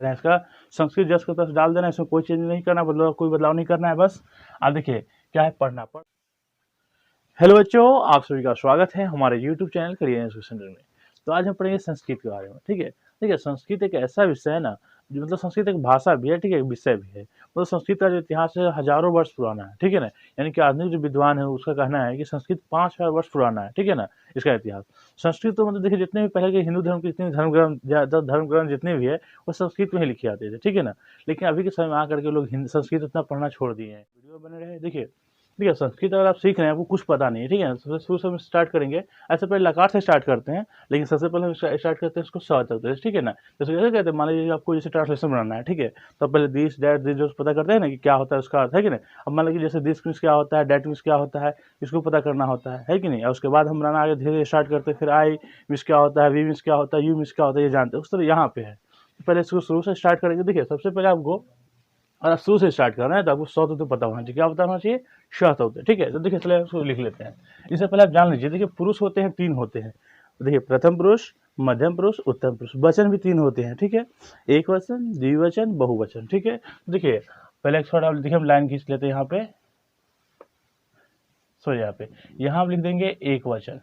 इसका संस्कृत जस को तस डाल देना, इसमें कोई चेंज नहीं करना, कोई बदलाव नहीं करना है। बस आप देखिए क्या है, पढ़ना। हेलो बच्चों, आप सभी का स्वागत है हमारे YouTube channel career education centre में। तो आज हम पढ़ेंगे संस्कृत के बारे में। ठीक है, देखिए संस्कृत एक ऐसा विषय है ना, जो मतलब संस्कृत एक भाषा भी है, ठीक है, एक विषय भी है। मतलब संस्कृत का जो इतिहास है हजारों वर्ष पुराना है, ठीक है ना। यानी कि आधुनिक जो विद्वान है उसका कहना है कि संस्कृत 5000 वर्ष पुराना है, ठीक है ना, इसका इतिहास। संस्कृत तो मतलब देखिए जितने भी पहले के हिंदू धर्म के जितने धर्म ग्रंथ जितने भी है वो संस्कृत में ही लिखे आते थे, ठीक है ना। लेकिन अभी के समय में आकर के लोग संस्कृत इतना पढ़ना छोड़ दिए हैं। वीडियो बने रहे, देखिए। ठीक है, संस्कृत अगर आप सीख रहे हैं, आपको कुछ पता नहीं है, ठीक है, सबसे शुरू से हम स्टार्ट करेंगे। ऐसे पहले लकार से स्टार्ट करते हैं, लेकिन सबसे पहले हम स्टार्ट करते हैं उसको स तक, ठीक है ना। जैसे कैसे कहते हैं, मान लीजिए आपको जैसे ट्रांसलेशन बनाना है, ठीक है, तो पहले दिस डैट दिस जो पता करते हैं ना कि क्या होता है उसका अर्थ, है कि नहीं। अब मान लीजिए जैसे दिस मीन्स क्या होता है, डैट मीन्स क्या होता है, इसको पता करना होता है कि नहीं। और उसके बाद हम बनाना आगे धीरे धीरे स्टार्ट करते हैं, फिर आई मीन्स क्या होता है, वी मीन्स क्या होता है, यू मीन्स क्या होता है, ये जानते हैं। उस तरह यहाँ पे है, तो पहले इसको शुरू से स्टार्ट करेंगे। देखिए सबसे पहले आपको, और आप शुरू से स्टार्ट कर रहे हैं तो आपको सौ तो पता होना चाहिए। क्या पता होना चाहिए? शत होते हैं, ठीक है। तो देखिए चलिए उसको लिख लेते हैं। इससे पहले आप जान लीजिए, देखिए पुरुष होते हैं 3 होते हैं। देखिए प्रथम पुरुष, मध्यम पुरुष, उत्तम पुरुष। वचन भी 3 होते हैं, ठीक है। एक वचन, द्विवचन, बहुवचन, ठीक है। देखिए पहले एक थोड़ा देखिए हम लाइन खींच लेते हैं यहाँ पे। सॉरी यहाँ आप लिख देंगे एक वचन।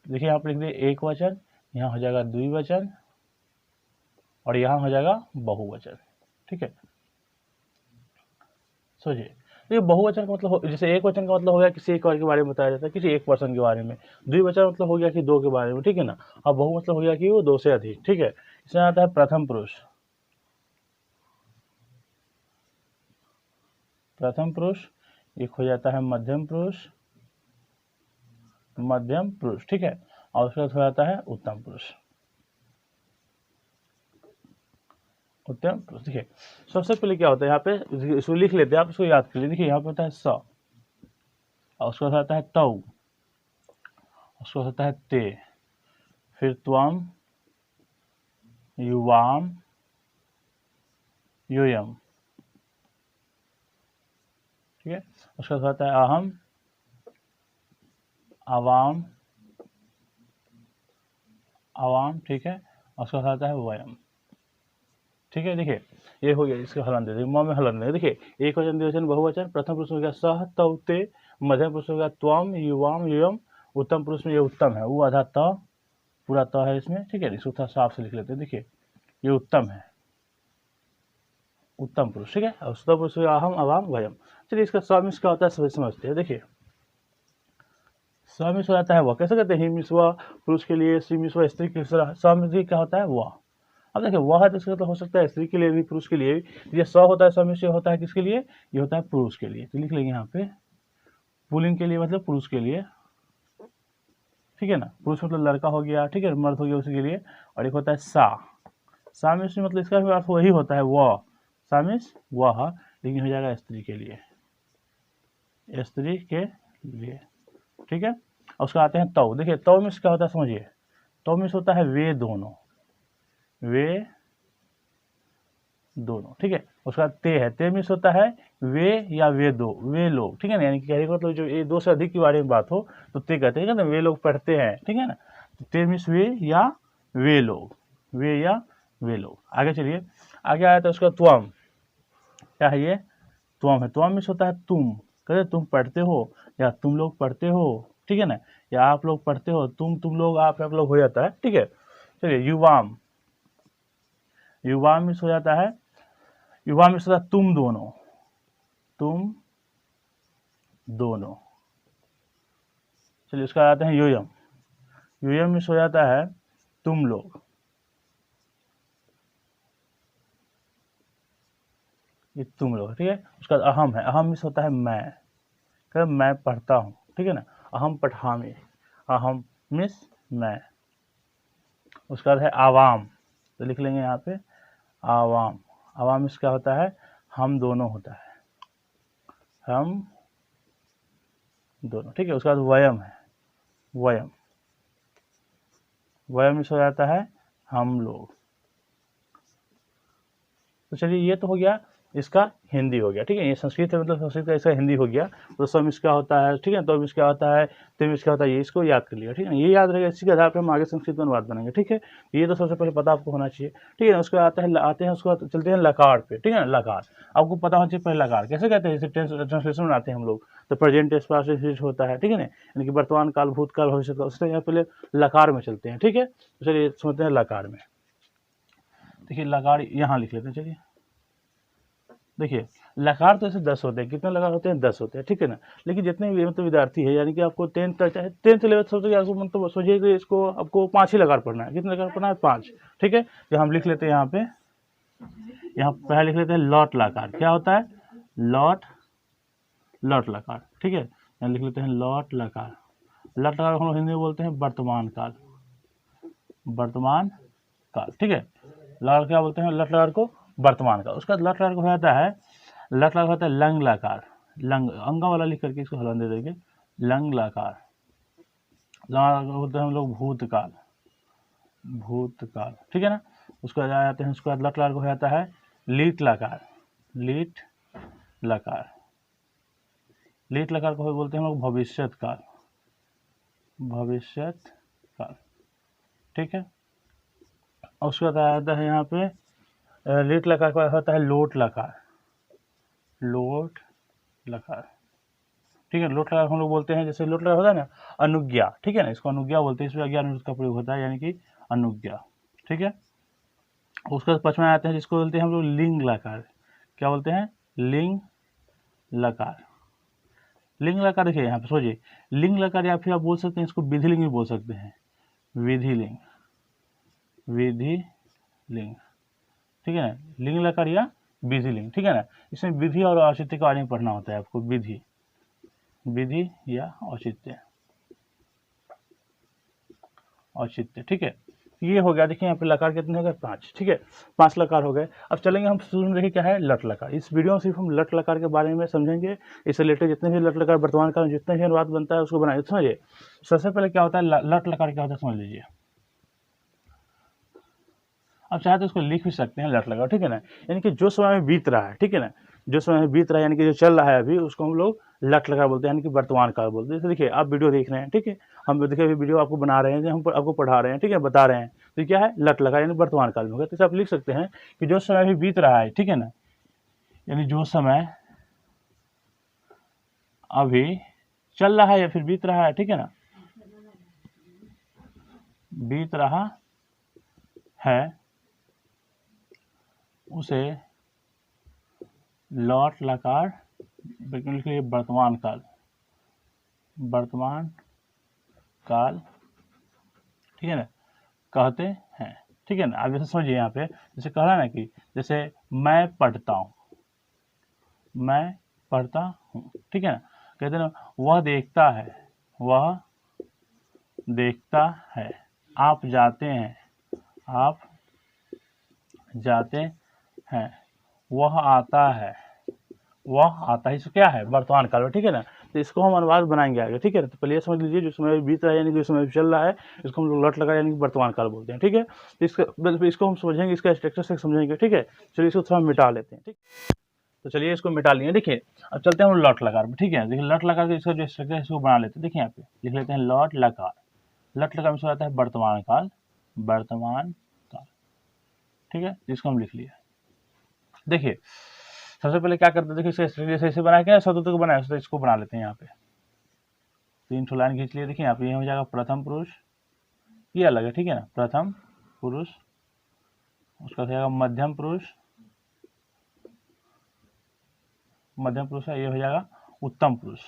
देखिए यहाँ पे लिख देंगे एक वचन, यहाँ हो जाएगा द्विवचन और यहाँ हो जाएगा बहुवचन, ठीक है। सोचिए, तो बहुवचन का मतलब जैसे एक वचन का मतलब हो गया किसी एक और के बारे में बताया जाता है, किसी एक पर्सन के बारे में। द्विवचन मतलब हो गया कि 2 के बारे में, ठीक है ना। और बहु मतलब हो गया कि वो 2 से अधिक, ठीक है। इसमें आता है प्रथम पुरुष। प्रथम पुरुष, एक हो जाता है मध्यम पुरुष, ठीक है। और उसके बाद हो जाता है उत्तम पुरुष। उत्तम पुरुष, देखिए सबसे पहले क्या होता है यहाँ पे, इसको लिख लेते हैं, आप इसको याद कर लीजिए। देखिए यहाँ पे होता है स, और उसके बाद आता है तौ, उसके बाद होता है ते, फिर त्वम, युवाम, यूयम, ठीक है। उसके बाद आता है अहम, आवाम, आवाम, ठीक है। और उसके बाद आता है वयम, ठीक है। देखिए ये हो गया, इसका हलन दे देंगे, में हलन देंगे। देखिए एक वचन, द्विवचन, बहुवचन। प्रथम पुरुष में गया सह, तव, ते। मध्यम पुरुष में गया त्वम, युवाम, युयम। उत्तम पुरुष में ये उत्तम है, वो आधा त, पूरा त है इसमें, ठीक है। इसको थोड़ा साफ से लिख लेते हैं। देखिए ये उत्तम है, उत्तम पुरुष, ठीक है। और उत्तम पुरुष में अहम, अवाम, वयम। चलिए इसका स्वामिस क्या होता है सभी समझते हैं। देखिए स्वामिस हो जाता है वह, कैसे कहते हैं, ही मिस वह पुरुष के लिए, सी मिस वह स्त्री के लिए। स्वामिस क्या होता है वह। अब देखिए वह है तो इसका मतलब हो सकता है स्त्री के लिए भी, पुरुष के लिए भी। ये स होता है स्वामिस, होता है किसके लिए, ये होता है पुरुष के लिए। तो लिख लेंगे यहाँ पे पुल्लिंग के लिए मतलब पुरुष के लिए, ठीक है ना। पुरुष मतलब लड़का हो गया, ठीक है, मर्द हो गया उसी के लिए। और एक होता है सा, सामिस मतलब इसका भी अर्थ वही होता है वह, सामिस वह, लेकिन हो जाएगा स्त्री के लिए, स्त्री के लिए, ठीक है। और उसका आते हैं तव। देखिए तव मिस क्या होता है समझिए, तव मिस होता है वे दोनों, वे दोनों, ठीक है। उसका ते है, ते मिस होता है वे या वे दो, वे लोग, ठीक है ना। यानी कि कहने का मतलब जो ये 2 से अधिक के बारे में बात हो तो ते कहते हैं ना, वे लोग पढ़ते हैं, ठीक है ना। तो ते मिस वे या वे लोग, वे या वे लोग। आगे चलिए, आगे आया था उसका त्वम। क्या है ये? त्वम है। त्वम मिस होता है तुम, कहते तुम पढ़ते हो या तुम लोग पढ़ते हो, ठीक है ना। या आप लोग पढ़ते हो, तुम लोग, आप लोग हो जाता है, ठीक है। चलिए युवाम, युवाम मिस हो जाता है, युवा मिस होता है तुम दोनों, तुम दोनों। चलिए उसका आते हैं यूयम, यूयम मिस हो जाता है तुम लोग, ये तुम लोग, ठीक है। उसका अहम है, अहम मिस होता है मैं पढ़ता हूँ, ठीक है ना। अहम पठामी, अहम मिस मैं। उसका है आवाम, तो लिख लेंगे यहाँ पे आवाम, आवाम मिस क्या होता है, हम दोनों होता है, हम दोनों, ठीक है। उसका वयम है, वयम, वयम मिस हो जाता है हम लोग। तो चलिए ये तो हो गया इसका हिंदी हो गया, ठीक है। ये संस्कृत है, मतलब संस्कृत का इसका हिंदी हो गया। तो समिस क्या होता है, ठीक है, तो क्या होता है, तिमिस क्या होता है, ये इसको याद कर लिया, ठीक है। ये याद रहेगा, इसी के आधार पर हम आगे संस्कृत में अनुवाद बनाएंगे, ठीक है। ये तो सबसे पहले पता आपको होना चाहिए, ठीक है। उसके आते हैं उसके बाद चलते हैं लकार पे, ठीक है ना। लकार आपको पता होना चाहिए पहले लकार कैसे कहते हैं, जैसे ट्रांसलेशन बनाते हैं हम लोग, तो प्रेजेंट टेंस पास्ट होता है, ठीक है ना, यानी कि वर्तमान काल, भूतकाल, भविष्य काल, उससे यहाँ पहले लकार में चलते हैं, ठीक है। तो चलिए समझते हैं लकार में। देखिए लकार यहाँ लिख लेते हैं, चलिए देखिए लकार तो ऐसे 10 होते हैं, कितने लकार होते हैं, 10 होते हैं, ठीक है ना। लेकिन जितने भी मतलब विद्यार्थी है, यानी कि आपको 10th लेवल सोचोगे, आपको मतलब सोचिए कि इसको आपको 5 ही लकार पढ़ना है। कितने लकार पढ़ना है, 5, ठीक है। तो हम लिख लेते हैं यहाँ पे, यहाँ पहले लिख लेते हैं लॉट लकार। क्या होता है, लॉट लकार, ठीक है। यहाँ लिख लेते हैं लॉट लकार। लॉट लकार हम लोग हिंदी में बोलते हैं वर्तमान काल, वर्तमान काल, ठीक है। लकार क्या बोलते हैं, लट लकार को वर्तमान काल। उसका लट लकार को हो जाता है, लट लकार होता है लंग लकार, लंग अंगा वाला लिख करके इसको हलन दे देंगे, लंग लकार। बोलते हैं हम लोग भूतकाल, भूतकाल, ठीक है ना। उसको आ जाते हैं, उसके बाद लट लकार को हो जाता है लीट लकार, लीट लकार। लीट लकार को बोलते हैं हम लोग भविष्यत काल, भविष्यत काल, ठीक है। और उसके बाद आता है यहाँ पे लीट लकार का होता है लोट लकार, लोट लकार, ठीक है। लोट लकार हम लोग बोलते हैं, जैसे लोट लकार होता है ना अनुज्ञा, ठीक है ना, इसको अनुज्ञा बोलते हैं, इसमें अज्ञान निरुद्ध का प्रयोग होता है, यानी कि अनुज्ञा, ठीक है। उसके बाद 5वां आते हैं जिसको बोलते हैं हम लोग लिंग लकार। क्या बोलते हैं, लिंग लकार। लिंग लकार देखिए यहाँ पे सोचिए, लिंग लकार या फिर आप बोल सकते हैं इसको विधिलिंग भी बोल सकते हैं, विधिलिंग, विधिलिंग, ठीक है ना। लिंग लकार या विधिलिंग, ठीक है ना। इसमें विधि और औचित्य के बारे में पढ़ना होता है आपको, विधि, विधि या औचित्य, औचित्य, ठीक है। ये हो गया, देखिए यहाँ पे लकार कितने हो गए, 5, ठीक है। 5 लकार हो गए। अब चलेंगे हम शुरू में, देखिए क्या है लट लकार। इस वीडियो में सिर्फ हम लट लकार के बारे में समझेंगे, इससे रिलेटेड जितने भी लट लकार वर्तमान काल में जितने भी अनुवाद बनता है उसको बनाएंगे। समझिए सबसे पहले क्या होता है लट लकार, क्या होता है समझ लीजिए। अब चाहे तो इसको लिख भी सकते हैं लट लकार, ठीक है ना, यानी कि जो समय में बीत रहा है, ठीक है ना, जो समय में बीत रहा है यानी कि जो चल रहा है अभी, उसको हम लोग लट लकार बोलते हैं, यानी कि वर्तमान काल बोलते हैं। जैसे देखिए आप वीडियो देख रहे हैं, ठीक है, हम देखिए वीडियो आपको बना रहे हैं, हम आपको पढ़ा रहे हैं, ठीक है, बता रहे हैं, तो क्या है लट लकार, यानी वर्तमान काल में होगा। तो आप लिख सकते हैं कि जो समय अभी बीत रहा है, ठीक है ना, यानी जो समय अभी चल रहा है या फिर बीत रहा है, ठीक है ना, बीत रहा है, उसे लॉट लकार लिखिए वर्तमान काल, वर्तमान काल, ठीक है ना, कहते हैं, ठीक है ना। आप जैसे समझिए यहाँ पे, जैसे कह रहा है ना कि जैसे मैं पढ़ता हूँ, मैं पढ़ता हूँ, ठीक है ना, कहते हैं ना वह देखता है, वह देखता है, आप जाते हैं, आप जाते हैं, वह आता है, वह आता है। इसको क्या है वर्तमान काल में, ठीक है ना। तो इसको हम अनुवाद बनाएंगे आगे, ठीक है। तो पहले ये समझ लीजिए जो समय बीत रहा है यानी कि जो समय चल रहा है, इसको हम लोग लट लगा यानी कि वर्तमान काल बोलते हैं, ठीक है। तो इसको हम समझेंगे, इसका स्ट्रक्चर से समझेंगे, ठीक है। चलिए इसको थोड़ा मिटा लेते हैं, ठीक। तो चलिए इसको मिटा लिए, देखिए अब चलते हैं हम लट लकार में, ठीक है। देखिए लट लकार के इसका जो स्ट्रक्चर है इसको बना लेते हैं। देखिए यहाँ पे लिख लेते हैं लट लकार। लट लकार में आता है वर्तमान काल, वर्तमान काल, ठीक है, इसको हम लिख लिया। देखिए सबसे पहले क्या करते हैं, देखिए जैसे इसे बना के शब्द को बनाया, तो इसको बना लेते हैं। यहाँ पे 3 ठो लाइन खींच लिए, देखिए यहाँ पे ये हो जाएगा प्रथम पुरुष, ये अलग है, ठीक है ना, प्रथम पुरुष। उसका हो जाएगा मध्यम पुरुष, मध्यम पुरुष है, ये हो जाएगा उत्तम पुरुष।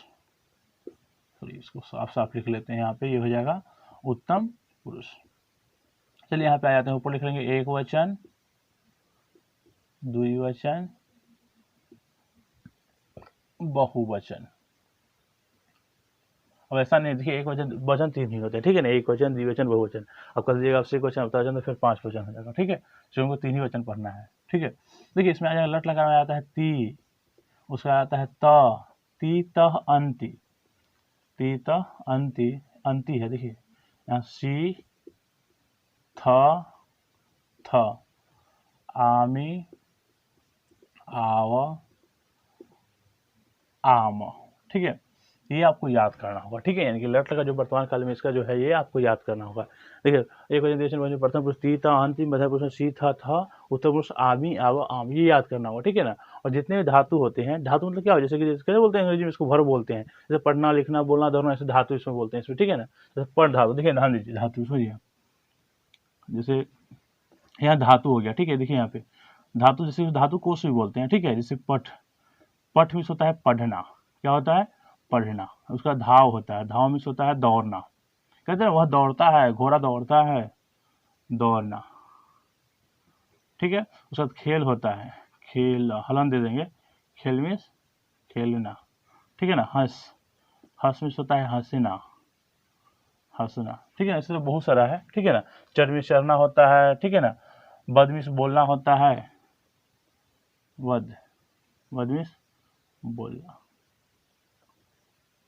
चलिए इसको साफ साफ लिख लेते हैं, यहाँ पे ये हो जाएगा उत्तम पुरुष। चलिए यहाँ पे आ जाते हैं, ऊपर लिख लेंगे एक वचन, द्विवचन, बहुवचन। अब ऐसा नहीं, देखिए एक वचन, वचन 3 ही होते हैं, ठीक है ना, एक वचन, द्विवचन, बहुवचन। अब कर दीजिएगा आपसे एक वचन, अब वचन तो फिर 5 वचन हो जाएगा, ठीक है। तो हमको 3 ही वचन पढ़ना है, ठीक है। देखिए इसमें आ जाएगा लट लगाना आता है ती, उसका आता है त, ती तह अंति, ती तह अंति, अंति है, देखिए यहाँ सी थ, थ, आमी, आव, आम, ठीक है। ये आपको याद करना होगा, ठीक है। यानी कि लट का जो वर्तमान काल में इसका जो है ये आपको याद करना होगा। देखिए एक वचन प्रथम पुरुष ती था अंतिम मध्य पुरुष सी था उत्तर पुरुष आमी आव आम, ये याद करना होगा, ठीक है ना। और जितने भी धातु होते हैं, धातु मतलब क्या हो, जैसे कि कैसे बोलते हैं अंग्रेजी में, इसको वर्ब बोलते हैं। जैसे पढ़ना लिखना बोलना दोनों ऐसे धातु इसमें बोलते हैं इसमें, ठीक है ना। जैसे पढ़ धातु, देखिए ध्यान दीजिए धातु समझिए, जैसे यहाँ धातु हो गया, ठीक है। देखिए यहाँ पे धातु, जैसे धातु कोश भी बोलते हैं, ठीक है। जैसे पठ, पठ मीन्स होता है पढ़ना, क्या होता है पढ़ना। उसका धाव होता है, धाव मीन्स होता है दौड़ना, कहते हैं वह दौड़ता है, घोड़ा दौड़ता है, दौड़ना, ठीक है। उसके बाद खेल होता है, खेल, हलन दे देंगे, खेल मीन्स खेलना, ठीक है ना। हंस, हंस मीन्स होता है हंसना, हंसना, ठीक है। ऐसे तो बहुत सारा है, ठीक है ना। चर मीन्स चरना होता है, ठीक है ना। बद मीन्स बोलना होता है, वध, वध मीन्स बोलना,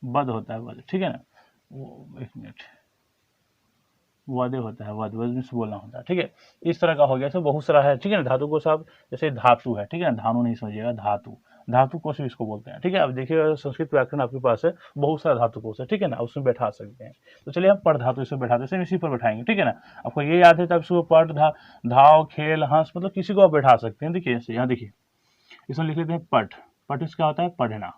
वध होता है वध, ठीक है ना। वो एक मिनट, वध होता है वध, वध मीन्स बोलना होता है, ठीक है। इस तरह का हो गया, ऐसे बहुत सारा है, ठीक है ना। धातु को सब, जैसे धातु है, ठीक है ना, धानु नहीं समझिएगा, धातु, धातु कोश भी इसको बोलते हैं, ठीक है। अब देखिए संस्कृत व्याकरण आपके पास है, बहुत सारा धातु कोश है, ठीक है ना, उसमें बैठा सकते हैं। तो चलिए हम पढ़ धातु इसमें बैठाते हैं, इसी पर बैठाएंगे, ठीक है ना। आपको ये याद है तब इसको पढ़ धाव खेल हंस, मतलब किसी को आप बैठा सकते हैं। देखिए यहाँ देखिए, इसमें लिख लेते हैं पठ, पठ इसका होता है पढ़ना,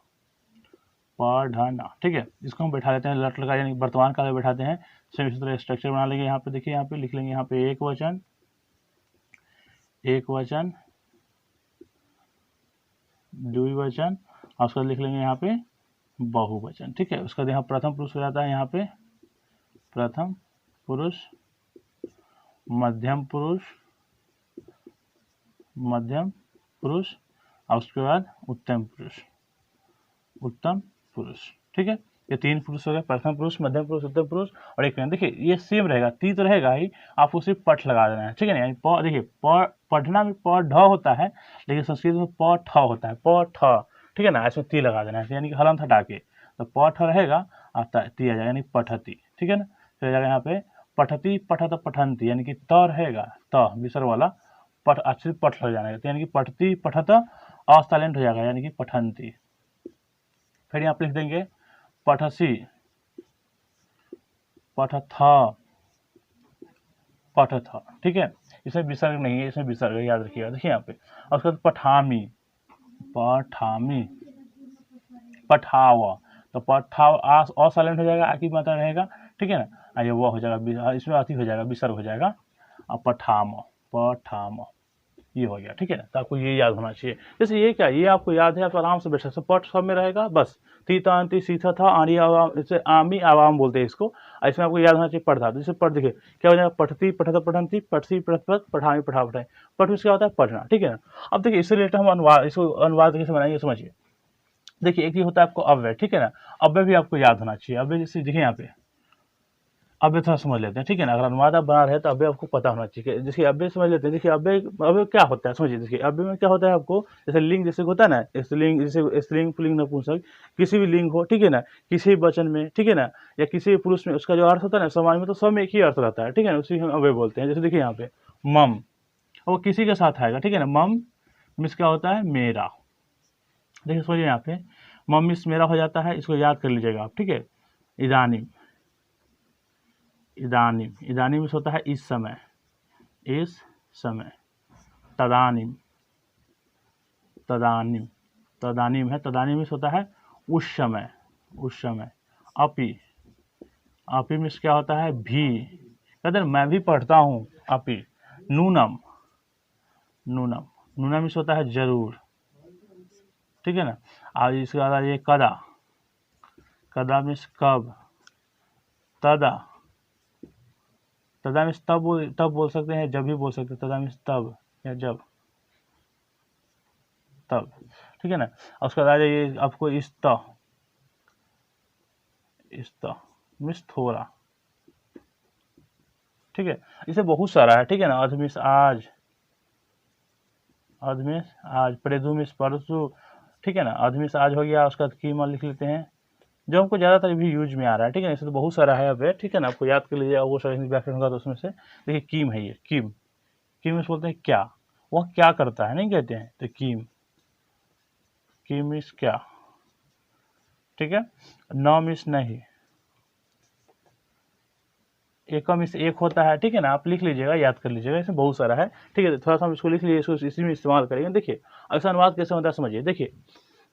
पढ़ना, ठीक है। इसको हम बैठा लेते हैं लट लगा, यानी वर्तमान काल में बैठाते हैं। सेम इसी तरह स्ट्रक्चर बना लेंगे। यहाँ पे देखिए, यहाँ पे लिख लेंगे, यहाँ पे एक वचन, एक वचन, द्विवचन, और उसका लिख लेंगे यहाँ पे बहुवचन, ठीक है। उसका यहाँ प्रथम पुरुष हो जाता है, यहाँ पे प्रथम पुरुष, मध्यम पुरुष, मध्यम पुरुष, और उसके बाद उत्तम पुरुष, उत्तम पुरुष, ठीक है। ये तीन पुरुष हो गए, प्रथम पुरुष, मध्यम पुरुष, उत्तम पुरुष, और एक देखिए ये सेम रहेगा, ती तो रहेगा ही, आपको सिर्फ पठ लगा देना है, ठीक है ना। यानी प, देखिए पढ़ना में प ढ होता है, लेकिन संस्कृत में प ठ होता है, प ठ, ठीक है ना। इसमें ती लगा देना है, यानी कि हलन हटा के, तो प ठ रहेगा और ती आ जाएगा, यानी पठती, ठीक है ना। फिर जाएगा यहाँ पे पठती, पठत, पठंती, यानी कि त रहेगा, त विसर वाला, पठ अच्छे पठ लग जाएगा, यानी कि पठती पठत अस्तालेंट हो जाएगा, यानी कि पठंती। फिर यहाँ पे लिख देंगे पठसी, पठथ, पठथ, ठीक है। इसमें विसर्ग नहीं है, इसमें विसर्ग है, याद रखिएगा। देखिए यहाँ पे, और उसके बाद पठामी, पठामी, पठाव, तो पठाव असाइलेंट हो जाएगा, आ की मात्रा रहेगा, ठीक है ना। ये वो हो जाएगा, इसमें अति हो जाएगा, विसर्ग हो जाएगा, और पठाम, पठाम, ये हो गया, ठीक है ना। तो आपको ये याद होना चाहिए। जैसे ये क्या, ये आपको याद है, आप आराम से बैठ सकते, पट सब में रहेगा, बस तीता अंति सीथा था आनी आवाम, जैसे आमी आवाम बोलते हैं इसको। इसमें आपको याद होना चाहिए पढ़ था, जैसे पढ़, देखिए क्या हो जाएगा, पठती पठत पठंती, पठसी पठत पठामी पठा पठाई, पठ उसका होता है पढ़ना, ठीक है ना। अब देखिए इससे रिलेटेड हम अनुवाद, इसको अनुवाद कैसे बनाएंगे समझिए। देखिए एक ही होता है आपको अव्यय, ठीक है ना। अव्यय भी आपको याद होना चाहिए। अव्यय जैसे देखिए यहाँ पे, अव्यय थोड़ा समझ लेते हैं, ठीक है ना। अगर अनुवाद आप बना रहे हैं तो अव्यय आपको पता होना चाहिए। जैसे अव्यय समझ लेते हैं, देखिए अव्यय, अव्यय क्या होता है समझिए। देखिए अव्यय में क्या होता है आपको, जैसे लिंग जैसे होता है ना, स्त्रीलिंग, जैसे स्त्रीलिंग पुल्लिंग नपुंसक, किसी भी लिंग हो, ठीक है ना, किसी भी वचन में, ठीक है ना, या किसी भी पुरुष में, उसका जो अर्थ होता है ना समाज में, तो सब में एक ही अर्थ रहता है, ठीक है ना, उसी हम अव्यय बोलते हैं। जैसे देखिए यहाँ पे मम, वो किसी के साथ आएगा, ठीक है ना। मम मीन्स क्या होता है मेरा, देखिए सोचिए यहाँ पे मम मीन्स मेरा हो जाता है, इसको याद कर लीजिएगा आप, ठीक है। इदानीम, इदानीम, इदानीम मीन्स होता है इस समय, इस समय। तदानीम, तदानीम, तदानीम है, तदानीम मीन्स होता है उस समय, उस समय। अपि, अपि मीन्स क्या होता है भी, कहते हैं मैं भी पढ़ता हूँ, अपि। नूनम, नूनम, नूनम मीन्स होता है जरूर, ठीक है ना। और इसके बाद ये कदा, कदा मीन्स कब। तदा, तदा मीन्स तब बोल सकते हैं, जब भी बोल सकते हैं, तदा मीन्स तब या जब, तब, ठीक है ना। और उसके बाद ये आपको इस्त, इस्त मीन्स थोड़ा, ठीक है। इसे बहुत सारा है, ठीक है ना। अध मीन्स आज, अध मीन्स आज। प्रेदु मीन्स परसु, ठीक है ना। अध मीन्स आज हो गया। उसका कीमा लिख लेते हैं, जो हमको ज़्यादातर भी यूज में आ रहा है, ठीक है। इसे तो बहुत सारा है अब, ठीक है ना। आपको याद कर लीजिएगा, वो सारा व्याकरण होगा तो उसमें से देखिए कीम है, ये कीम, कीम मीन्स बोलते हैं क्या, वह क्या करता है नहीं कहते हैं, तो कीम, कि मीन्स क्या, ठीक है। न मीन्स नहीं, एकम मीन्स एक होता है, ठीक है ना। आप लिख लीजिएगा, याद कर लीजिएगा, इसमें बहुत सारा है, ठीक है। थोड़ा सा हम इसको लिख लीजिए, इसको इसी में इस्तेमाल करेंगे। देखिए अक्सर अनुवाद कैसे होता है समझिए। देखिए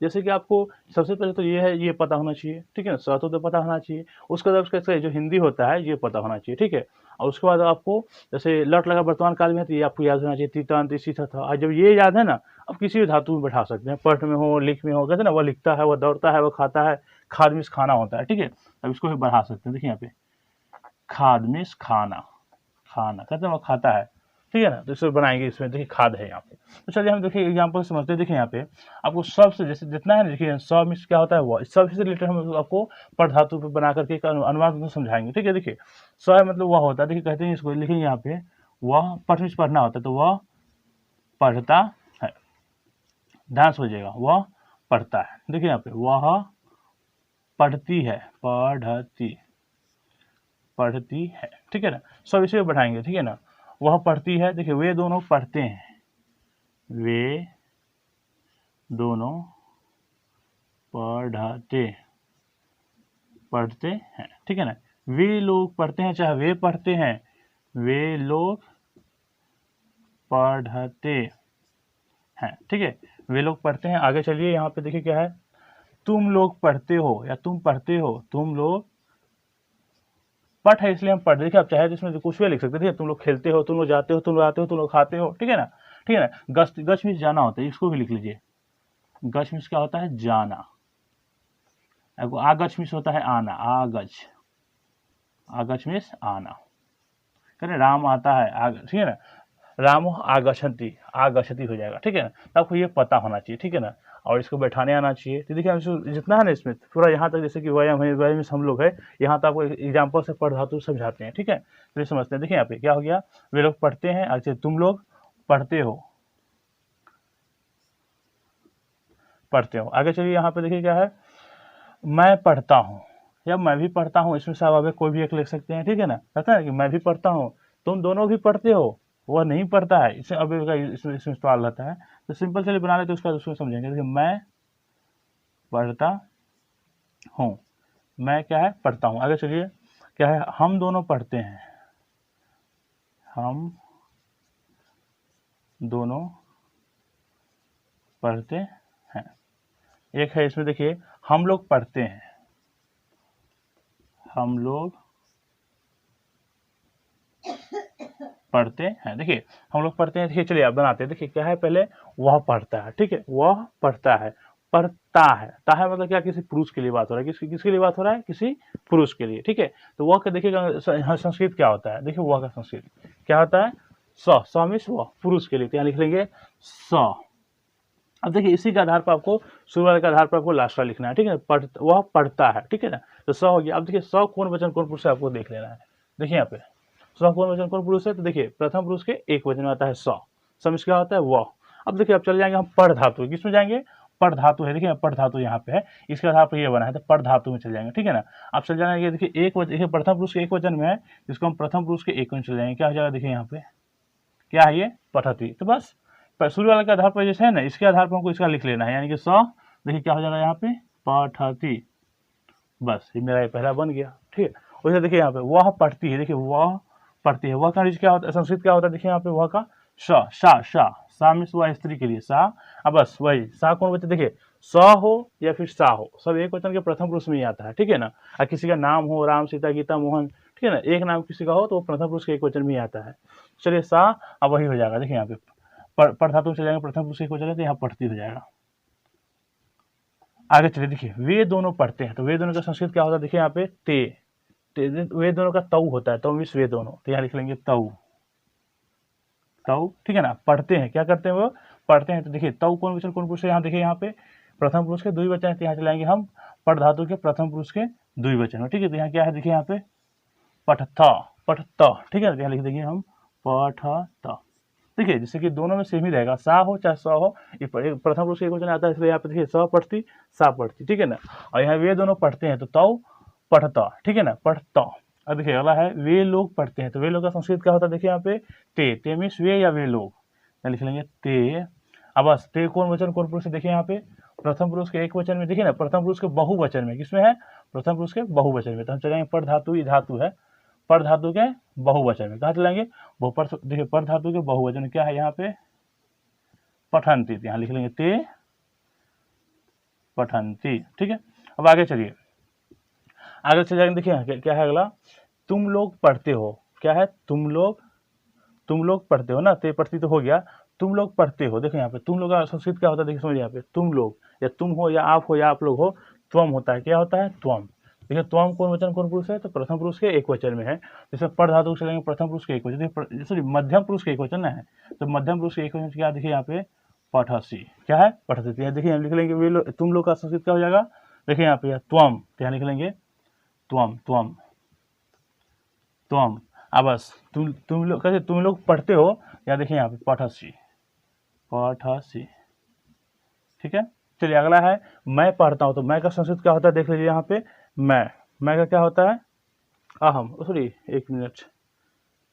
जैसे कि आपको सबसे पहले तो ये है, ये पता होना चाहिए, ठीक है ना। स तो पता होना चाहिए, उसके बाद उसका जो हिंदी होता है ये पता होना चाहिए, ठीक है। और उसके बाद आपको जैसे लट लगा वर्तमान काल में है तो ये आपको याद होना चाहिए, तीतांत इसी था। और जब ये याद है ना, अब किसी भी धातु में बैठा सकते हैं, पठ में हो, लिख में हो, कहते हैं ना, वह लिखता है, वह दौड़ता है, वह खाता है। खाद मीन्स खाना होता है, ठीक है। अब इसको भी बढ़ा सकते हैं। देखिए यहाँ पे खाद मीन्स खाना, खाना कहते हैं वो खाता है, ठीक है ना। तो इसे बनाएंगे, इसमें देखिए खाद है यहाँ पे। तो चलिए हम देखिए एग्जांपल समझते हैं। देखिए यहाँ पे आपको सब से जैसे जितना है ना, देखिए सब मीन्स क्या होता है, वह सब से रिलेटेड हम आपको पर धातु पे बना करके एक अनुवाद में समझाएंगे, ठीक है। देखिए स मतलब वह होता है, देखिए कहते हैं इसको, लिखेंगे यहाँ पे वह पठ मीन्स पढ़ना होता है, तो वह पढ़ता है, ध्यान से हो जाएगा, वह पढ़ता है। देखिए यहाँ पे वह पढ़ती है, पढ़ती है, ठीक है ना। सब इसे बढ़ाएंगे, ठीक है ना। वह पढ़ती है, देखिए वे दोनों पढ़ते हैं, वे दोनों पढ़ते हैं, ठीक है ना। वे लोग पढ़ते हैं, चाहे वे पढ़ते हैं, वे लोग पढ़ते हैं, ठीक है। वे लोग पढ़ते हैं। आगे चलिए, यहाँ पे देखिए क्या है, तुम लोग पढ़ते हो या तुम पढ़ते हो, तुम लोग पठ है इसलिए हम पढ़, देखिए आप चाहे तो इसमें कुछ भी लिख सकते थे, तुम लोग खेलते हो, तुम लोग जाते हो, तुम लोग आते हो, तुम लोग खाते हो, ठीक है ना, ठीक है ना। गच मीन्स जाना होता है, इसको भी लिख लीजिए। गच मीन्स क्या होता है, जाना। आगच मीन्स होता है आना, आगच मीन्स आना, करें राम आता है, ठीक है ना। रामो आगच्छति, आगच्छति हो जाएगा, ठीक है ना। तो आपको ये पता होना चाहिए, ठीक है ना। और इसको बैठाने आना चाहिए। तो देखिए जितना है ना इसमें पूरा यहाँ तक, जैसे कि व्यायाम है, व्यायाम में हम लोग है, यहाँ तक आपको एग्जाम्पल से पढ़ धातु समझाते हैं, ठीक है। तो ये समझते हैं। देखिए यहाँ पे क्या हो गया, वे लोग पढ़ते हैं, अच्छा तुम लोग पढ़ते हो, आगे चलिए। यहाँ पे देखिए क्या है, मैं पढ़ता हूँ या मैं भी पढ़ता हूँ, इसमें स्वाभाविक कोई भी एक लिख सकते हैं, ठीक है ना। कहता है कि मैं भी पढ़ता हूँ, तुम दोनों भी पढ़ते हो, वह नहीं पढ़ता है, इसमें अब इसमें सवाल रहता है। तो सिंपल चलिए बना लेते, उसका उसमें समझेंगे। देखिए मैं पढ़ता हूँ, मैं क्या है, पढ़ता हूँ। आगे चलिए क्या है, हम दोनों पढ़ते हैं, हम दोनों पढ़ते हैं। एक है इसमें देखिए, हम लोग पढ़ते हैं, हम लोग पढ़ते हैं। देखिए हम लोग पढ़ते हैं, देखिए चलिए आप बनाते हैं। देखिए क्या है, पहले वह पढ़ता है, ठीक है, वह पढ़ता है, पढ़ता है, ता है मतलब क्या, किसी पुरुष के लिए बात हो रहा है, किसके लिए बात हो रहा है, किसी पुरुष के लिए, ठीक है। तो वह का देखिएगा संस्कृत क्या होता है, देखिए वह का संस्कृत क्या होता है, स मीन्स वह, पुरुष के लिए, तो यहाँ लिख लेंगे स। अब देखिए इसी के आधार पर आपको शुरू वाले के आधार पर आपको लास्ट वाला लिखना है, ठीक है। वह पढ़ता है, ठीक है ना। तो स हो गया। अब देखिए स कौन वचन कौन पुरुष है आपको देख लेना है। देखिए यहाँ पे स कौन वचन कौन पुरुष है, तो देखिए प्रथम पुरुष के एक वचन में आता है स, समझ क्या होता है वह। अब देखिए आप चले जाएंगे हम पढ़ धातु, किसमें जाएंगे, पढ़ धातु है, देखिए पढ़ धातु यहाँ पे है, इसके आधार पर ये बना है, तो पढ़ धातु में चले जाएंगे, ठीक है ना। आप चल जाएंगे, देखिए एक वचन, प्रथम पुरुष के एक वचन में है, जिसको हम प्रथम पुरुष के एक वचन चले जाएंगे, क्या हो जाएगा, देखिए यहाँ पे क्या है, ये पठती। तो बस शुरू वाले के आधार पर जैसे है ना, इसके आधार पर हमको इसका लिख लेना है, यानी कि स, देखिए क्या हो जाएगा यहाँ पे, पठती, बस ये मेरा ये पहला बन गया, ठीक है। वैसे देखिए यहाँ पे वह पढ़ती है, देखिए वह पढ़ती है, वह का क्या होता है, संस्कृत क्या होता है, देखिए यहाँ पे वह का सा मीन्स वह स्त्री के लिए सा। अब बस वही सा कौन बच्चे, देखिए स हो या फिर सा हो, सब एक वचन के प्रथम पुरुष में ही आता है, ठीक है ना। और किसी का नाम हो, राम, सीता, गीता, मोहन, ठीक है ना, एक नाम किसी का हो तो वो प्रथम पुरुष के एक वचन में ही आता है। चलिए सा, अब वही हो जाएगा, देखिए यहाँ पे पढ़ धातु चले जाएंगे, प्रथम पुरुष एक वचन, तो यहाँ पढ़ती हो जाएगा। आगे चलिए, देखिए वे दोनों पढ़ते हैं, तो वे दोनों का संस्कृत क्या होता है, देखिए यहाँ पे वे दोनों का तऊ होता है, तो मीन्स वे दोनों, तो यहाँ लिख लेंगे तऊ, ठीक है ना। पढ़ते हैं, क्या करते हैं, वो पढ़ते हैं। तो देखिए तऊ कौन वचन कौन पुरुष है, यहाँ देखिए यहाँ पे प्रथम पुरुष के द्विवचन है, तो यहाँ चलाएंगे हम पढ़ धातु के प्रथम पुरुष के द्विवचन में, ठीक है। तो यहाँ क्या है, देखिए यहाँ पे पठता, ठीक है, यहाँ लिख देंगे हम पठता। देखिए जैसे कि दोनों में सेम ही रहेगा, सा हो चाहे स हो, प्रथम पुरुष के एक वचन आता है, इसलिए यहाँ पे देखिए स पढ़ती, सा पढ़ती, ठीक है ना। और यहाँ वे दोनों पढ़ते हैं, तो तऊ पढ़ता, ठीक है ना, पढ़ता। अब देखिए अगला है वे लोग पढ़ते हैं, तो वे लोग का संस्कृत क्या होता है, देखिए यहाँ पे ते मीन्स वे या वे लोग, लिख लेंगे ते। अब बस ते कौन वचन कौन पुरुष है, देखिए यहाँ पे प्रथम पुरुष के एक वचन में, देखिए ना प्रथम पुरुष के बहुवचन में, किसमें है, प्रथम पुरुष के बहुवचन में। तो हम चलेंगे पर धातु, ये धातु है, पर धातु के बहुवचन में कहाँ चलेंगे, देखिए पर धातु के बहुवचन क्या है यहाँ पे, पठंती, यहाँ लिख लेंगे ते पठंती। ठीक है, अब आगे चलिए, आगे चल जाएंगे। देखिए क्या है अगला, तुम लोग पढ़ते हो, क्या है, तुम लोग पढ़ते हो ना, ते पढ़ती तो हो गया, तुम लोग पढ़ते हो। देखो यहाँ पे तुम लोग का संस्कृत क्या होता है, देखिए समझिए यहाँ पे, तुम लोग या तुम हो या आप हो या आप लोग हो, त्वम होता है, क्या होता है, त्वम। देखिए त्वम कौन वचन कौन पुरुष है, तो प्रथम पुरुष के एक वचन में है। जैसे पर धातु चलेंगे प्रथम पुरुष के एक वचन, सॉरी मध्यम पुरुष के एक वचन है, तो मध्यम पुरुष के एक वचन क्या, देखिए यहाँ पे पठसी, क्या है, पठसी। देखिए हम लिख लेंगे वे लोग, तुम लोग का संस्कृत क्या हो जाएगा, देखिए यहाँ पे त्वम, यहाँ लिख लेंगे त्वम त्वम त्वम। अब बस तुम लोग कैसे, तुम लोग पढ़ते हो, या देखिए यहाँ पे पठसी पठसी। ठीक है, चलिए अगला है मैं पढ़ता हूँ। तो मैं का संस्कृत क्या होता है, देख लीजिए यहाँ पे, मैं का क्या होता है, अहम, सॉरी एक मिनट,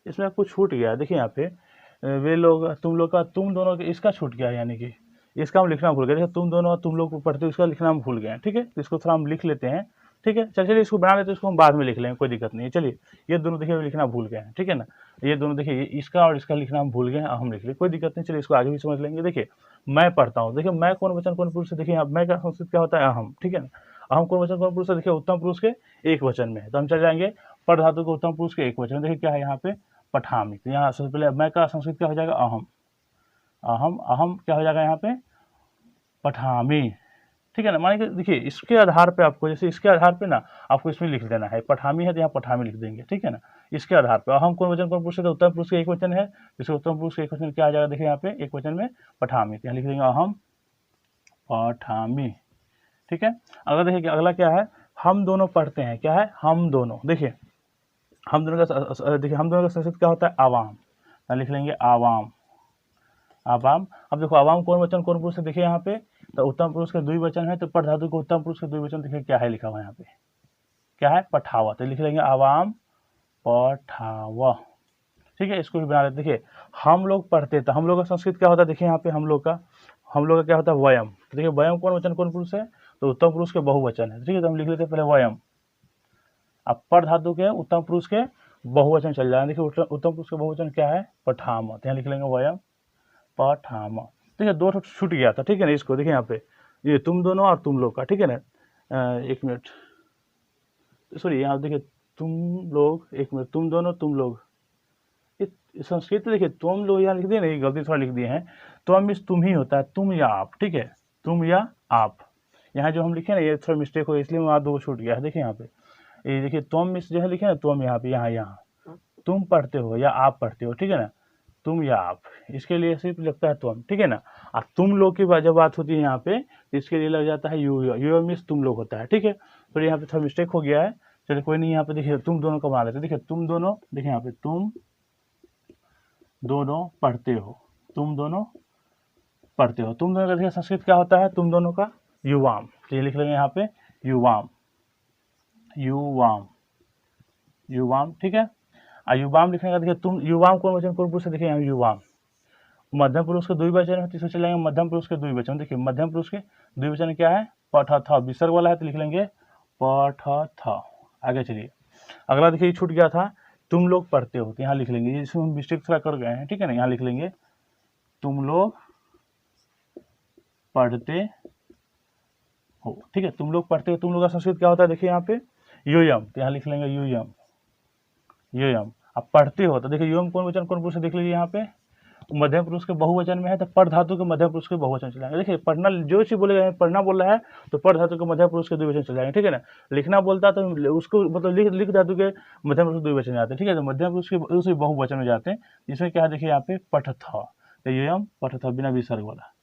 इसमें कुछ छूट गया, देखिए यहाँ पे वे लोग, तुम लोग का, तुम दोनों के, इसका छूट गया, यानी कि इसका हम लिखना भूल गए। देखिए तुम दोनों तुम लोग पढ़ते हो, इसका लिखना हम भूल गए। ठीक है, तो इसको थोड़ा हम लिख लेते हैं। ठीक है, चलिए इसको बना लेते हैं, इसको हम बाद में लिख लेंगे, कोई दिक्कत नहीं है। चलिए ये दोनों देखिए लिखना भूल गए हैं, ठीक है ना, ये दोनों देखिए इसका और इसका लिखना हम भूल गए हैं, हम लिख लें, कोई दिक्कत नहीं। चलिए इसको आगे भी समझ लेंगे। देखिए मैं पढ़ता हूँ, देखिए मैं कौन वचन कौन पुरुष है, देखिए मैं का संस्कृत क्या होता है, अहम। ठीक है ना, अहम कौन वचन कौन पुरुष है, देखिए उत्तम पुरुष के एक वचन में है। तो हम चल जाएंगे पर धातु को उत्तम पुरुष के एक वचन, देखिए क्या है यहाँ पे, पठामी। तो यहाँ सबसे पहले मैं का संस्कृत क्या हो जाएगा, अहम, अहम, अहम क्या हो जाएगा यहाँ पे, पठामी। ठीक है ना, मानिए देखिए इसके आधार पे आपको, जैसे इसके आधार पे ना आपको इसमें लिख देना है, पठामी है तो यहाँ पठामी लिख देंगे। ठीक है ना, इसके आधार पे अहम कौन वचन कौन पुरुष है, तो उत्तम पुरुष के एक वचन है, जिसको उत्तम पुरुष के एक वचन क्या आ जाएगा, देखिए यहाँ पे एक वचन में पठामी, तो यहाँ लिख देंगे अहम पठामी। ठीक है, अगला देखिए अगला क्या है, हम दोनों पढ़ते हैं, क्या है, हम दोनों। देखिए हम दोनों का, देखिए हम दोनों का संस्कृत क्या होता है, आवाम, यहाँ लिख लेंगे आवाम, आवाम। अब देखो आवाम कौन वचन कौन पुरुष है, देखिए यहाँ पे, तो उत्तम पुरुष के द्विवचन है, तो पर धातु को उत्तम पुरुष के द्विवचन, देखिए क्या है लिखा हुआ यहाँ पे, क्या है, पठावा, तो लिख लेंगे आवाम पठावा। ठीक है, इसको भी बना लेते। देखिए हम लोग पढ़ते, तो हम लोग का संस्कृत क्या होता है, देखिए यहाँ पे हम लोग का क्या होता है, वयम। तो देखिए वयम कौन वचन कौन पुरुष है, तो उत्तम पुरुष के बहुवचन है। ठीक है, तो हम लिख लेते हैं पहले वयम। अब पर धातु के उत्तम पुरुष के बहुवचन चल जाए, देखिए उत्तम पुरुष के बहुवचन क्या है, पठामा, तो यहाँ लिख लेंगे वयम पठामा। देखिए दो छूट गया था। ठीक है ना, इसको देखिए यहाँ पे, ये तुम दोनों और तुम लोग का। ठीक है ना, एक मिनट, सॉरी यहाँ देखिए तुम लोग, एक मिनट, तुम दोनों तुम लोग, संस्कृत देखिए तुम लोग यहाँ लिख दिए नहीं, गलती थोड़ा लिख दिए हैं, तो मीन्स तुम ही होता है, तुम या आप। ठीक है, तुम या आप, यहाँ जो हम लिखे ना ये थोड़ा मिस्टेक हो गया, इसलिए वहाँ दो छूट गया है। देखिए यहाँ पे ये देखिए तुम मिस जो है लिखे ना, तुम यहाँ पे, यहाँ तुम पढ़ते हो या आप पढ़ते हो। ठीक है ना, तुम या आप, इसके लिए सिर्फ लगता है तुम। ठीक है ना, और तुम लोग की जब बात होती है यहाँ पे, इसके लिए लग जाता है यू, यू मिस तुम लोग होता है। ठीक है, तो यहाँ पे थोड़ा मिस्टेक हो गया है, चलिए कोई नहीं। यहाँ पे देखिए तुम दोनों का बना लेते, देखिए तुम दोनों, देखिए यहाँ पे तुम दोनों पढ़ते हो, तुम दोनों पढ़ते हो, तुम दोनों का देखिए संस्कृत क्या होता है, तुम दोनों का युवाम, तो ये लिख लेंगे यहाँ पे युवाम, युवाम, युवाम। ठीक है, युवाम लिखने का देखिए तुम, युवाम कौन वचन कौन पुरुष है, देखिए यहाँ युवाम मध्यम पुरुष के द्विवचन है, तो इसमें चलेंगे मध्यम पुरुष के द्विवचन। देखिए मध्यम पुरुष के द्विवचन क्या है, पठ था, विसर्ग वाला है, तो लिख लेंगे पठ था। आगे चलिए अगला, देखिए छूट गया था, तुम लोग पढ़ते हो, तो यहाँ लिख लेंगे, जिसमें हम मिस्टेक थोड़ा कर गए हैं। ठीक है ना, यहाँ लिख लेंगे तुम लोग पढ़ते हो। ठीक है, तुम लोग पढ़ते हो, तुम लोग का संस्कृत क्या होता है, देखिए यहाँ पे यूयम, तो यहाँ लिख लेंगे यूयम, यूयम। अब पढ़ते हो, तो देखिए यूयम कौन वचन कौन पुरुष है, देख लीजिए यहाँ पे मध्यम पुरुष के बहुवचन में है, तो पर धातु के मध्यम पुरुष के बहुवचन चलाएंगे। देखिए पढ़ना जो चीज बोलेगा, पढ़ना बोल रहा है तो पर धातु के मध्यम पुरुष के द्विवचन चलाएंगे। ठीक है ना, लिखना बोलता है तो उसको मतलब लिख धातु के मध्यम पुरुष द्विवचन जाते हैं। ठीक है, तो मध्यम पुरुष के उसी बहुवचन में जाते हैं, जिसमें क्या है देखिए यहाँ पे पठ था, तो यूयम पठ था बिना विसर्ग वाला।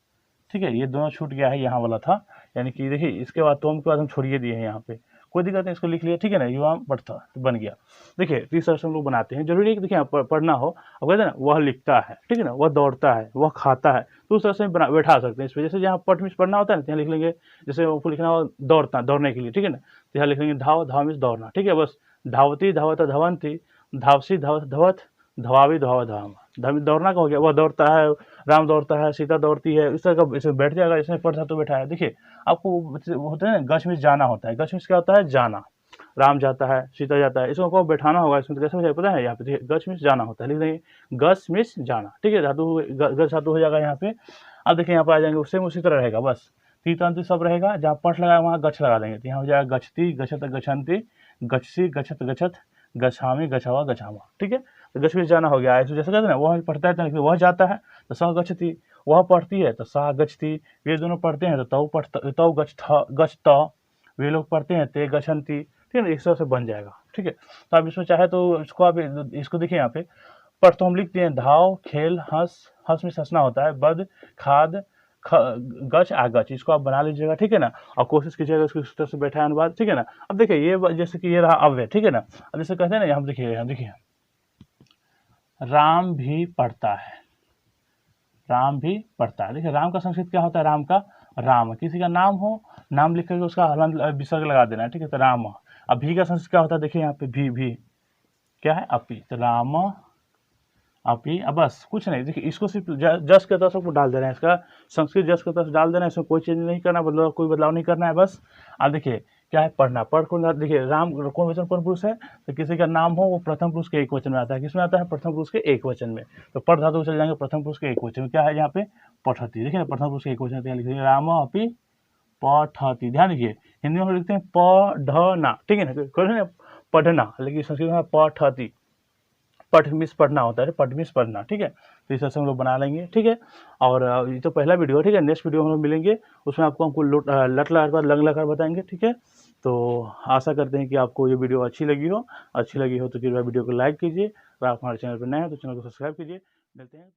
ठीक है, ये दोनों छूट गया है, यहाँ वाला था, यानी कि देखिए इसके बाद तुम के बाद हम छोड़िए दिए हैं यहाँ पे, कोई दिक्कत नहीं, इसको लिख लिया। ठीक है ना, युवाम पढ़ता तो बन गया। देखिए तीसरा हम लोग बनाते हैं, जरूरी है कि देखिए पढ़ना हो, अब कहते हैं ना वह लिखता है, ठीक है ना, वह दौड़ता है, वह खाता है, तो उस तरह से बैठा सकते हैं इस पर। जैसे जहाँ पढ़ मिस पढ़ना होता है ना, यहाँ लिख लेंगे, जैसे आपको लिखना हो दौड़ता, दौड़ने के लिए। ठीक है ना, तो यहाँ लिख लेंगे धाव, धाव मिस दौड़ना। ठीक है, बस धावती धावत धवंती, धावसी धावत धवत, धवावी धाव धाम। दौड़ना का हो गया, वह दौड़ता है, राम दौड़ता है, सीता दौड़ती है, इस तरह का इसमें बैठ जाएगा। इसमें पढ़ धातु बैठा है। देखिए आपको होता है ना, गच में जाना होता है। गच में क्या होता है? जाना। राम जाता है, सीता जाता है, इसको बैठाना होगा। इसमें तो कैसे हो जाएगा पता है? यहाँ पे देखिए गच में जाना होता है, लिख देंगे गच में जाना। ठीक है, धातु गच धातु हो जाएगा यहाँ पे। अब देखिए यहाँ पे आ जाएंगे, उससे उसी तरह रहेगा, बस तीत सब रहेगा। जहाँ पठ लगाया वहाँ गच लगा देंगे, तो यहाँ हो जाएगा गच्छति, गच्छत, गच्छन्ति, गच्छसी, गच्छत, गच्छत, गच्छामि, गच्छावा, गच्छामा। ठीक है, तो गच में जाना हो गया। जैसे कहते हैं ना, वह पढ़ता है तो वह जाता है तो स गच्छति, वह पढ़ती है तो सा गच्छति, वे दोनों पढ़ते हैं तो तौ पढ़ता, तौ गच्छत, वे लोग पढ़ते हैं ते गच्छन्ति। ठीक है ना, इस तरह से बन जाएगा। ठीक है, तो आप इसमें चाहे तो इसको आप इसको देखिए यहाँ पे पढ़ तो हम लिखते हैं धाव, खेल, हंस, हंस में हंसना होता है, बद, खाद, गच, आगच, इसको आप बना लीजिएगा। ठीक है ना, और कोशिश कीजिएगा इसको इस तरह से बैठा है अनुवाद। ठीक है ना, अब देखिए ये जैसे कि ये रहा अव्यय। ठीक है ना, अब जैसे कहते हैं ना, हम देखिए राम भी पढ़ता है, राम भी पढ़ता है। देखिए राम का संस्कृत क्या होता है? राम का राम, किसी का नाम हो, नाम लिख करके उसका हलंत विसर्ग लगा देना है। ठीक है, तो राम। अब भी का संस्कृत क्या होता है? देखिए यहाँ पे भी क्या है? अपी, तो राम अपी। अब बस कुछ नहीं, देखिए इसको सिर्फ जस के तस को डाल दे रहे हैं, इसका संस्कृत जस के तस डाल देना है। इसमें कोई चेंज नहीं करना, कोई बदलाव नहीं करना है बस। अब देखिए क्या है? पढ़ना। पढ़ को देखिए राम कौन वचन कौन पुरुष है? तो किसी का नाम हो वो प्रथम पुरुष के एक वचन में आता है। किसमें आता है? प्रथम पुरुष के एक वचन में। तो पढ़ धातु चल जाएंगे प्रथम पुरुष के एक वचन में। क्या है यहाँ पे? पठती। देखिए ना, प्रथम पुरुष के एक वचन लिख दीजिए राम अपी पठती। ध्यान दीजिए, हिंदी में लिखते हैं पढ़ना। ठीक है ना, पढ़ना, लेकिन संस्कृत में पठती, पठ मिस पढ़ना होता है, पठ मिस पढ़ना। ठीक है, तो इस तरह से हम लोग बना लेंगे। ठीक है, और ये तो पहला वीडियो है। ठीक है, नेक्स्ट वीडियो हम लोग मिलेंगे, उसमें आपको हमको लट लगा लंग लगा बताएंगे। ठीक है, तो आशा करते हैं कि आपको ये वीडियो अच्छी लगी हो तो कृपया वीडियो को लाइक कीजिए। अगर आप हमारे चैनल पर नए हैं तो चैनल को सब्सक्राइब कीजिए। मिलते हैं।